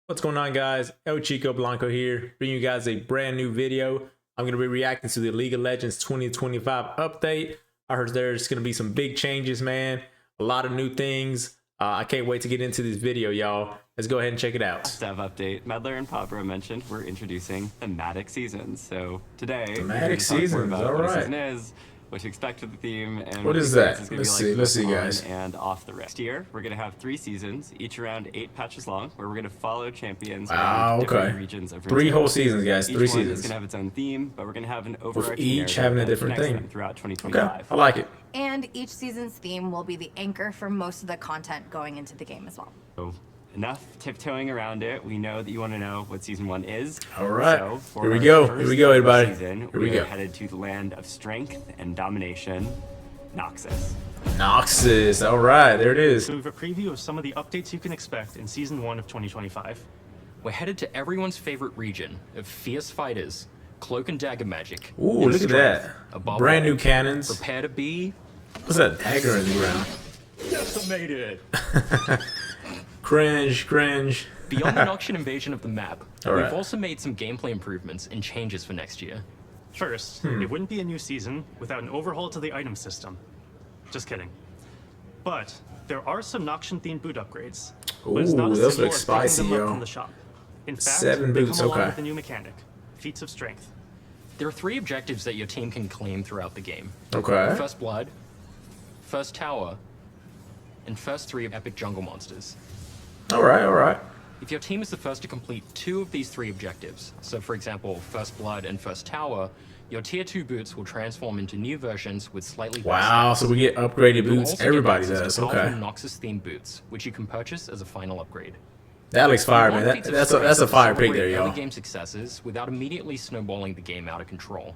What's going on, guys? ElChicoBlanco here, bringing you guys a brand new video. I'm going to be reacting to the League of Legends 2025 update. I heard there's going to be some big changes, man. A lot of new things. I can't wait to get into this video, y'all. Let's go ahead and check it out. Dev update. Medler and Pabra mentioned we're introducing thematic seasons. So today, thematic seasons, all right. What a season is, what to expect with the theme, and what is that? Let's see, guys. And off the rest. Next year, we're gonna have 3 seasons, each around 8 patches long, where we're gonna follow champions around different regions of 3 whole seasons, guys. 3 seasons. Each one is gonna have its own theme, but we're gonna have an overarching each having a different theme throughout 2025. Okay, I like it. And each season's theme will be the anchor for most of the content going into the game as well. So, enough tiptoeing around it. We know that you want to know what season 1 is. All right. So here we go, everybody. Here we go. Headed to the land of strength and domination, Noxus. Noxus. All right, there it is. So we have a preview of some of the updates you can expect in Season 1 of 2025. We're headed to everyone's favorite region of fierce fighters, cloak and dagger magic. Ooh, look at that. Brand new cannons. Prepare to be... What's that dagger in the ground? Decimated. Cringe. Beyond the Noxian invasion of the map, we've we've also made some gameplay improvements and changes for next year. First, it wouldn't be a new season without an overhaul to the item system. Just kidding. But there are some Noxian-themed boot upgrades. Ooh, but it's not as those simple look as spicy, picking them up yo. from the shop. In fact, 7 they boots, come along okay. with a new mechanic, Feats of Strength. There are 3 objectives that your team can claim throughout the game. Okay. First Blood, First Tower, and first 3 of epic jungle monsters. All right. If your team is the first to complete 2 of these 3 objectives, so for example, First Blood and First Tower, your Tier 2 boots will transform into new versions with slightly better Wow, stats. so we get upgraded You'll boots. also Everybody get access does. to Okay. powerful Noxus-themed boots, which you can purchase as a final upgrade. That looks fire, We man. want Feats of That's Strength a to fire pick celebrate there, early y'all. game successes without immediately snowballing the game out of control.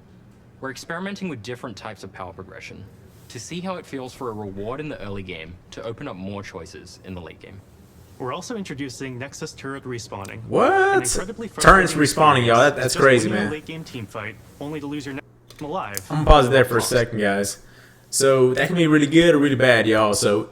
We're experimenting with different types of power progression to see how it feels for a reward in the early game to open up more choices in the late game. We're also introducing Nexus turret respawning. An What? incredibly Turrets frustrating respawning, y'all. experience. That's Just crazy, winning a man. late game team fight, only to lose your team alive. I'm gonna pause it there for a second, guys. So that can be really good or really bad, y'all. So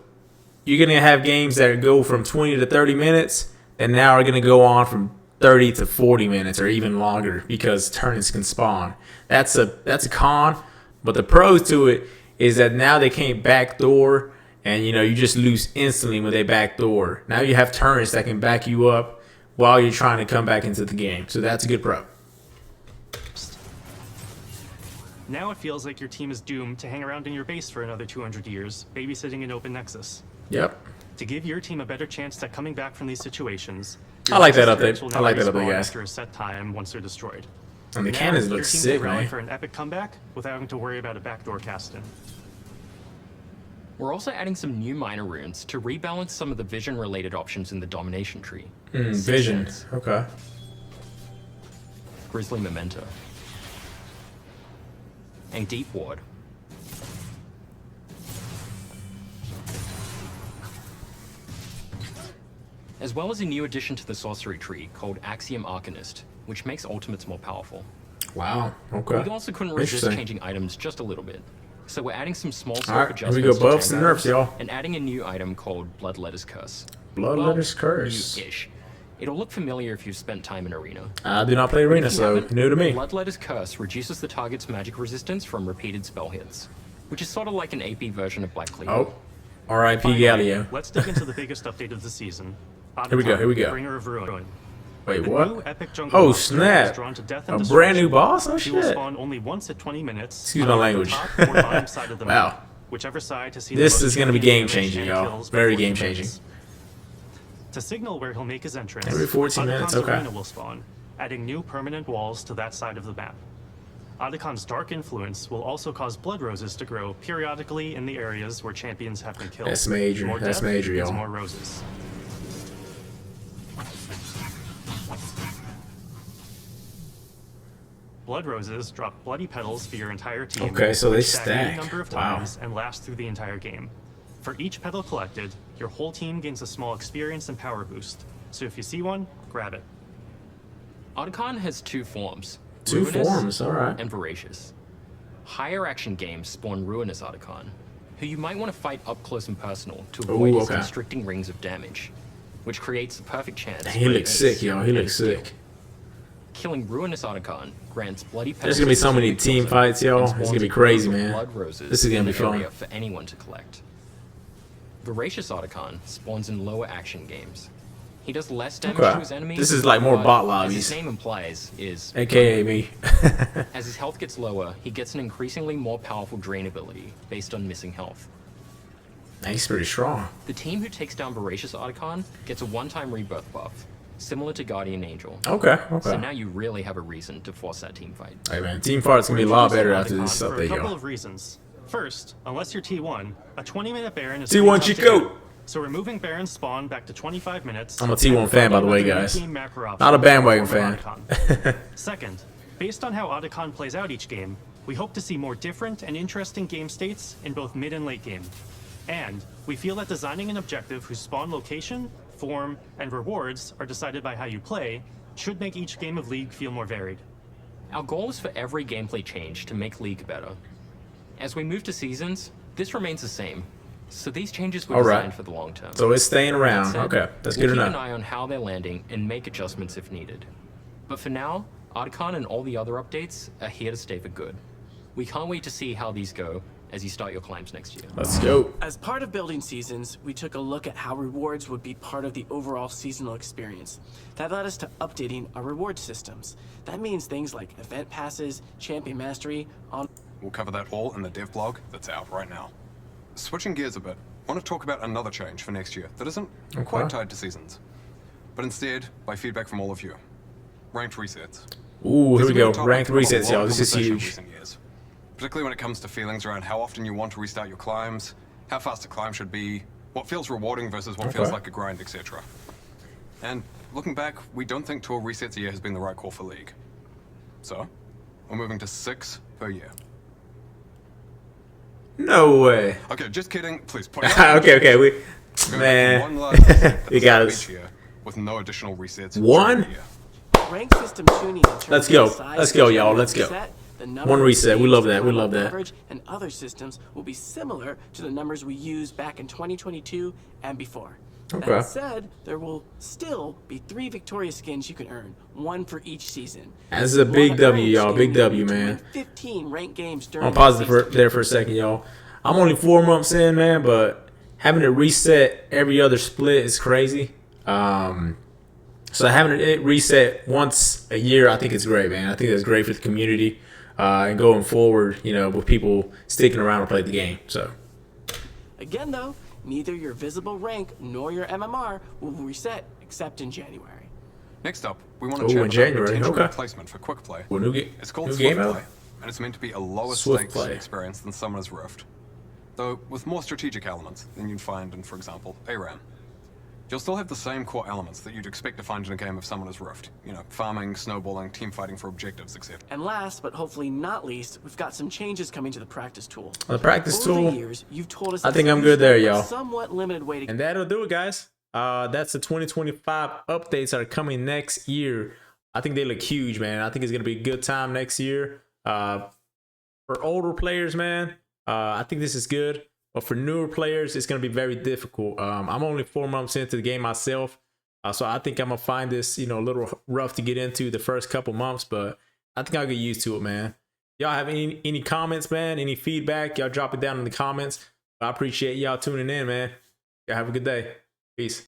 you're gonna have games that go from 20 to 30 minutes, and now are gonna go on from 30 to 40 minutes or even longer because turrets can spawn. That's a con, but the pros to it is that now they can't backdoor, and you just lose instantly when they backdoor. Now you have turrets that can back you up while you're trying to come back into the game. So that's a good pro. Now it feels like your team is doomed to hang around in your base for another 200 years, babysitting an open Nexus. Yep. To give your team a better chance at coming back from these situations, I like that Nexus update. turrets will I now like that respawn update, guys. after a set time once they're destroyed. And the Now, cannons your look team sick, can rally man. for an epic comeback without having to worry about a backdoor cast-in. We're also adding some new minor runes to rebalance some of the vision-related options in the domination tree. Vision. Okay. Grizzly Memento, and Deep Ward. As well as a new addition to the sorcery tree called Axiom Arcanist, which makes ultimates more powerful. Wow. Okay. We also couldn't resist Interesting. changing items just a little bit. So we're adding some small All self right, here adjustments we go. to Buffs tank and nerfs, items, y'all. and adding a new item called Bloodletter's Curse. Bloodletter's Curse. New-ish. It'll look familiar if you've spent time in Arena. I do not play Arena, If you so haven't, new to me. Bloodletter's Curse reduces the target's magic resistance from repeated spell hits, which is sort of like an AP version of Black Cleaver. Oh. R.I.P. Finally, Galio. let's dig into the biggest update of the season. Here we go. Bringer of Ruin. Wait, The what? new epic jungle Oh, monster snap. is drawn to death and A destruction. brand new boss? Oh, She will shit. spawn only once at 20 minutes. Excuse my on language. The top or bottom side of the Wow. map, whichever side to see This the most is gonna be damage game-changing, and y'all. kills Very before he game-changing. wins. To signal where he'll make his entrance, Every 14 minutes, Otacon's okay. Arena will spawn, adding new permanent walls to that side of the map. Otacon's dark influence will also cause blood roses to grow periodically in the areas where champions have been killed. That's major. More That's death major, means y'all. more roses. Blood roses drop bloody petals for your entire team. Okay, so they which stack any stack. number of Wow. times and last through the entire game. For each petal collected, your whole team gains a small experience and power boost. So if you see one, grab it. Otacon has 2 forms. Two Ruinous forms, alright. And Voracious. Higher action games spawn Ruinous Otacon, who you might want to fight up close and personal to avoid his okay. constricting rings of damage. which creates the perfect chance. He looks sick, y'all. He looks sick. Killing Ruinous Otacon grants bloody. There's gonna be so many team fights, y'all. It's gonna be crazy, man. This is gonna be fun for anyone to collect. Voracious Otacon spawns in lower action games. He does less damage to his enemies. This is like more bot lobbies. As his name implies, is AKA me. as his health gets lower, he gets an increasingly more powerful drain ability based on missing health. He's pretty strong. The team who takes down Voracious Otacon gets a one-time rebirth buff, similar to Guardian Angel. Okay. So now you really have a reason to force that team fight. Hey man, team fight's gonna be a lot better after this for update, a couple y'all. of reasons. First, unless you're T1, a 20-minute Baron is T1 pretty tough to Chico. get. So removing Baron's spawn back to 25 minutes. I'm a T1 fan, by the way, guys. Not a bandwagon fan. Second, based on how Otacon plays out each game, we hope to see more different and interesting game states in both mid and late game. And we feel that designing an objective whose spawn location, form, and rewards are decided by how you play should make each game of League feel more varied. Our goal is for every gameplay change to make League better. As we move to seasons, this remains the same. So these changes were designed for the long term. So it's staying around. Okay, that's good enough. Keep an eye on how they're landing and make adjustments if needed. But for now, Otacon and all the other updates are here to stay for good. We can't wait to see how these go as you start your climbs next year. Let's go. As part of building seasons, we took a look at how rewards would be part of the overall seasonal experience. That led us to updating our reward systems. That means things like event passes, champion mastery, on. We'll cover that all in the dev blog that's out right now. Switching gears a bit, I want to talk about another change for next year that isn't quite tied to seasons, but instead by feedback from all of you. Ranked resets. Ooh, here we go. These have been Ranked a topic of resets, a lot y'all. of This is conversation in huge. recent years, particularly when it comes to feelings around how often you want to restart your climbs, how fast a climb should be, what feels rewarding versus what feels like a grind, etc. And looking back, we don't think 12 resets a year has been the right call for League. So, we're moving to 6 per year. No way. Okay, just kidding. Please put okay. We, One man, last reset you guys. each year with no additional resets. One? during the year. Rank system tuning in terms Let's of go. the size Let's of go, the y'all. champion Let's go. set, the number One of reset. We games, love that. We the love that. average, and other systems will be similar to the numbers we used back in 2022 and before. Okay. That said, there will still be 3 Victoria skins you can earn, 1 for each season. That's a big W, y'all. Big W, man. 15 ranked games during I'm pausing the season. there for a second, y'all. I'm only 4 months in, man, but having it reset every other split is crazy. So having it reset once a year, I think it's great, man. I think that's great for the community and going forward, you know, with people sticking around to play the game. So Again, though, neither your visible rank nor your MMR will reset except in January. Next up, we want to Oh, chat in about January, a potential okay. replacement for quick play. well, new It's called new Swift game out. Play, and it's meant to be a lower Swift stakes Play. experience than Summoner's Rift, though with more strategic elements than you'd find in, for example, ARAM. You'll still have the same core elements that you'd expect to find in a game of Summoner's Rift. You know, farming, snowballing, team fighting for objectives, etc. And last, but hopefully not least, we've got some changes coming to the practice tool. The practice Over tool. the years, you've told us I it's think I'm a good there, useful but y'all. somewhat limited way to And that'll do it, guys. That's the 2025 updates that are coming next year. I think they look huge, man. I think it's gonna be a good time next year. For older players, man, I think this is good. But for newer players, it's gonna be very difficult. I'm only 4 months into the game myself, so I think I'm gonna find this, you know, a little rough to get into the first couple months. But I think I'll get used to it, man. Y'all have any comments, man? Any feedback? Y'all drop it down in the comments. I appreciate y'all tuning in, man. Y'all have a good day. Peace.